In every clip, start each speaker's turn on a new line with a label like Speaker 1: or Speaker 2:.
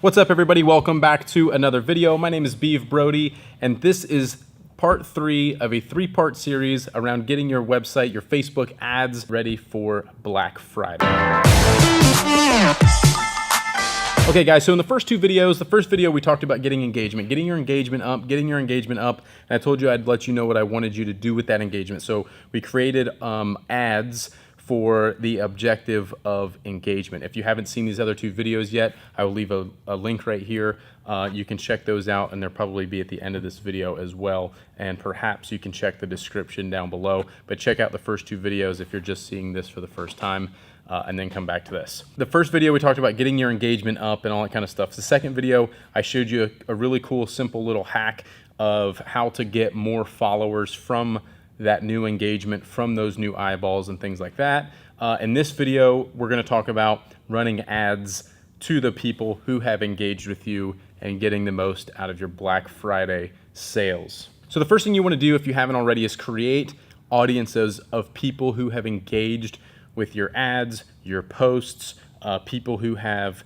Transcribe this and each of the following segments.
Speaker 1: What's up, everybody? Welcome back to another video. My name is Beav Brodie, and this is part 3 of a 3-part series around getting your website, your Facebook ads ready for Black Friday. Okay guys, so in the first 2 videos, the first video we talked about getting your engagement up, and I told you I'd let you know what I wanted you to do with that engagement. So we created ads for the objective of engagement. If you haven't seen these other 2 videos yet, I will leave a link right here. You can check those out, and they'll probably be at the end of this video as well. And perhaps you can check the description down below, but check out the first 2 videos if you're just seeing this for the first time. And then come back to this. The first video we talked about getting your engagement up and all that kind of stuff. The second video, I showed you a really cool, simple little hack of how to get more followers from that new engagement, from those new eyeballs and things like that. In this video, we're gonna talk about running ads to the people who have engaged with you and getting the most out of your Black Friday sales. So the first thing you wanna do, if you haven't already, is create audiences of people who have engaged with your ads, your posts, people who have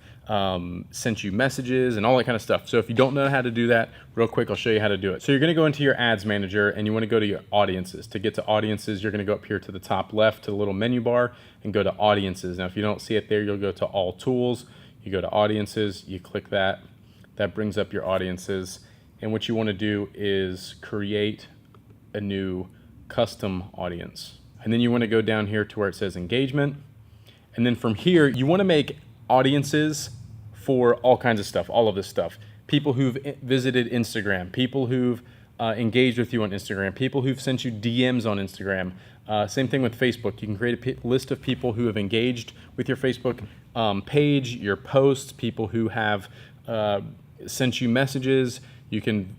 Speaker 1: sent you messages and all that kind of stuff. So if you don't know how to do that, real quick, I'll show you how to do it. So you're gonna go into your ads manager and you wanna go to your audiences. To get to audiences, you're gonna go up here to the top left to the little menu bar and go to audiences. Now, if you don't see it there, you'll go to all tools, you go to audiences, you click that, that brings up your audiences. And what you wanna do is create a new custom audience. And then you want to go down here to where it says engagement. And then from here, you want to make audiences for all kinds of stuff, all of this stuff. People who've visited Instagram, people who've engaged with you on Instagram, people who've sent you DMs on Instagram. Same thing with Facebook. You can create a list of people who have engaged with your Facebook page, your posts, people who have sent you messages. You can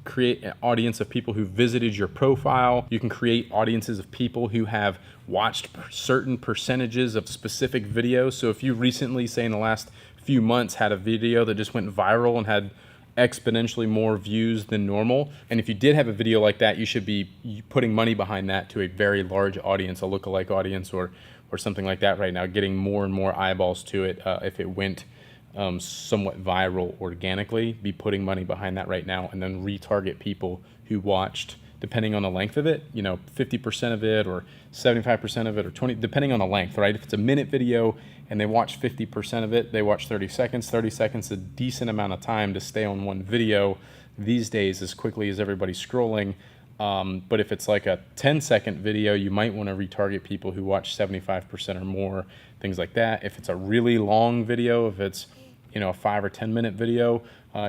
Speaker 1: create an audience of people who visited your profile. You can create audiences of people who have watched certain percentages of specific videos. So if you recently, say in the last few months, had a video that just went viral and had exponentially more views than normal, and if you did have a video like that, you should be putting money behind that to a very large audience, a lookalike audience or something like that right now, getting more and more eyeballs to it if it went somewhat viral organically. Be putting money behind that right now, and then retarget people who watched, depending on the length of it, 50% of it or 75% of it or 20, depending on the length, right? If it's a minute video and they watch 50% of it, they watch 30 seconds. 30 seconds is a decent amount of time to stay on one video these days as quickly as everybody's scrolling. But if it's like a 10-second video, you might want to retarget people who watch 75% or more, things like that. If it's a really long video, if it's a 5 or 10 minute video,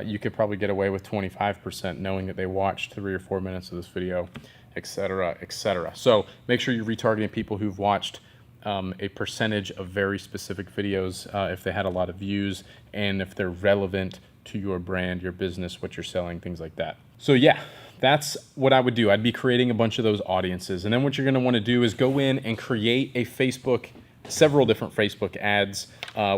Speaker 1: you could probably get away with 25% knowing that they watched 3 or 4 minutes of this video, etc., etc. So make sure you're retargeting people who've watched a percentage of very specific videos if they had a lot of views and if they're relevant to your brand, your business, what you're selling, things like that. So yeah, that's what I would do. I'd be creating a bunch of those audiences. And then what you're gonna wanna do is go in and create a several different Facebook ads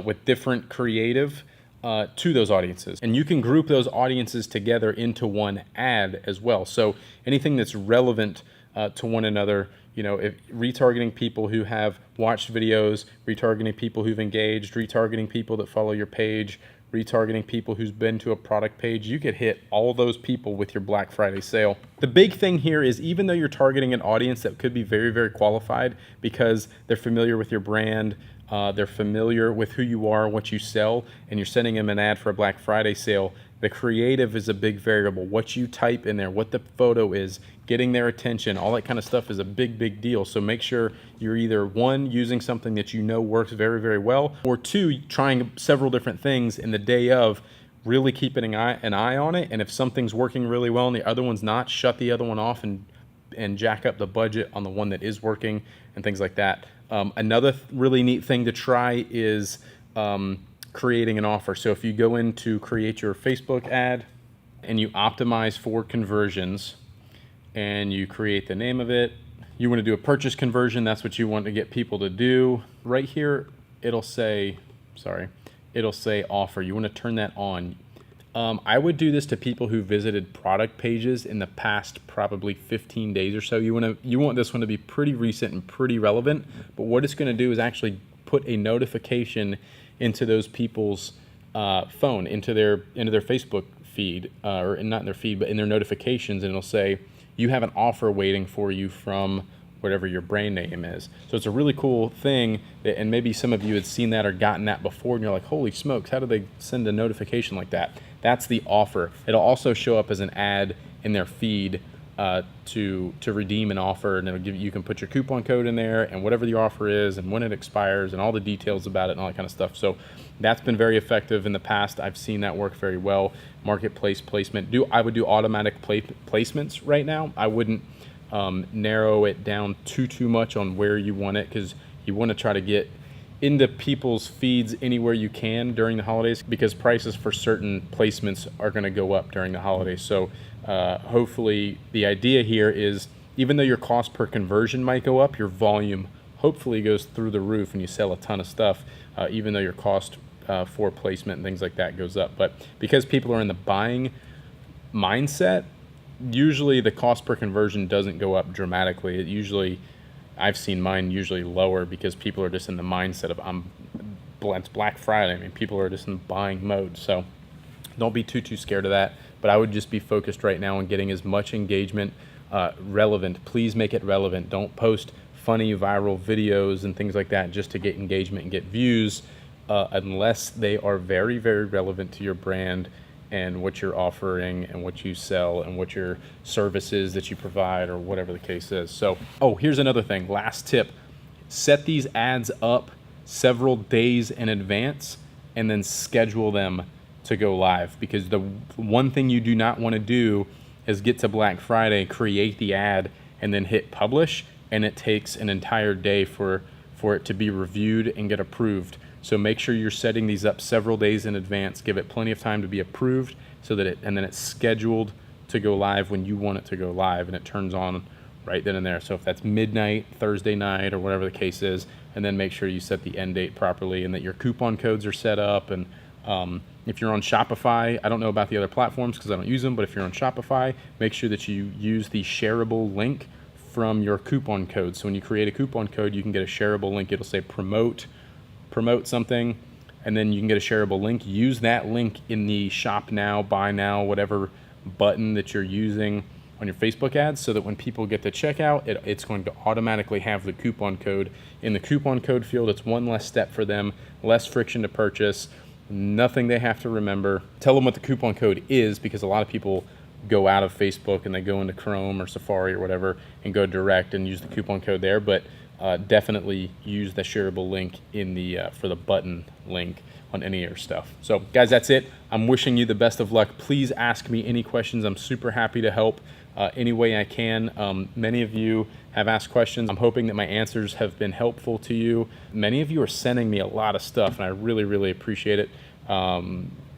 Speaker 1: with different creative to those audiences. And you can group those audiences together into one ad as well. So anything that's relevant to one another, if retargeting people who have watched videos, retargeting people who've engaged, retargeting people that follow your page, retargeting people who's been to a product page, you could hit all those people with your Black Friday sale. The big thing here is, even though you're targeting an audience that could be very, very qualified because they're familiar with your brand, they're familiar with who you are, what you sell, and you're sending them an ad for a Black Friday sale, the creative is a big variable. What you type in there, what the photo is, getting their attention, all that kind of stuff is a big, big deal. So make sure you're either 1, using something that you know works very, very well, or 2, trying several different things in the day of, really keeping an eye on it. And if something's working really well and the other one's not, shut the other one off and jack up the budget on the one that is working and things like that. Another really neat thing to try is creating an offer. So if you go in to create your Facebook ad and you optimize for conversions and you create the name of it, you want to do a purchase conversion. That's what you want to get people to do. Right here, it'll say offer. You want to turn that on. I would do this to people who visited product pages in the past probably 15 days or so. You want this one to be pretty recent and pretty relevant, but what it's going to do is actually put a notification into those people's phone into their Facebook feed, or not in their feed, but in their notifications, and it'll say you have an offer waiting for you from whatever your brand name is. So it's a really cool thing, and maybe some of you had seen that or gotten that before, and you're like, holy smokes, how do they send a notification like that? That's the offer. It'll also show up as an ad in their feed to redeem an offer, and it'll give you can put your coupon code in there and whatever the offer is and when it expires and all the details about it and all that kind of stuff. So that's been very effective in the past. I've seen that work very well. Marketplace placement. I would do automatic placements right now. I wouldn't narrow it down too much on where you want it, because you want to try to get into people's feeds anywhere you can during the holidays, because prices for certain placements are going to go up during the holidays. So hopefully the idea here is, even though your cost per conversion might go up, your volume hopefully goes through the roof and you sell a ton of stuff, even though your cost for placement and things like that goes up. But because people are in the buying mindset, usually the cost per conversion doesn't go up dramatically. It usually, I've seen mine usually lower, because people are just in the mindset of it's Black Friday. I mean, people are just in buying mode. So don't be too scared of that. But I would just be focused right now on getting as much engagement relevant. Please make it relevant. Don't post funny viral videos and things like that just to get engagement and get views, unless they are very relevant to your brand and what you're offering and what you sell and what your services that you provide, or whatever the case is. So, oh, here's another thing. Last tip. Set these ads up several days in advance and then schedule them to go live, because the one thing you do not want to do is get to Black Friday, create the ad, and then hit publish, and it takes an entire day for it to be reviewed and get approved. So make sure you're setting these up several days in advance. Give it plenty of time to be approved, so that and then it's scheduled to go live when you want it to go live, and it turns on right then and there. So if that's midnight, Thursday night, or whatever the case is, and then make sure you set the end date properly and that your coupon codes are set up. And if you're on Shopify, I don't know about the other platforms because I don't use them, but if you're on Shopify, make sure that you use the shareable link from your coupon code. So when you create a coupon code, you can get a shareable link. It'll say promote something, and then you can get a shareable link. Use that link in the shop now, buy now, whatever button that you're using on your Facebook ads, so that when people get to checkout, it's going to automatically have the coupon code in the coupon code field. It's one less step for them, less friction to purchase, nothing they have to remember. Tell them what the coupon code is, because a lot of people go out of Facebook and they go into Chrome or Safari or whatever and go direct and use the coupon code there. But definitely use the shareable link in the for the button link on any of your stuff. So guys, that's it. I'm wishing you the best of luck. Please ask me any questions. I'm super happy to help any way I can. Many of you have asked questions. I'm hoping that my answers have been helpful to you. Many of you are sending me a lot of stuff, and I really appreciate it.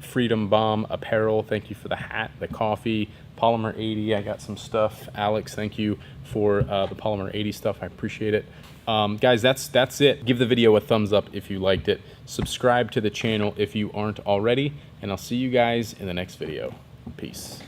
Speaker 1: Freedom Bomb Apparel, thank you for the hat, the coffee. Polymer 80, I got some stuff. Alex, thank you for the Polymer 80 stuff. I appreciate it. Guys, that's it. Give the video a thumbs up if you liked it. Subscribe to the channel if you aren't already, and I'll see you guys in the next video. Peace.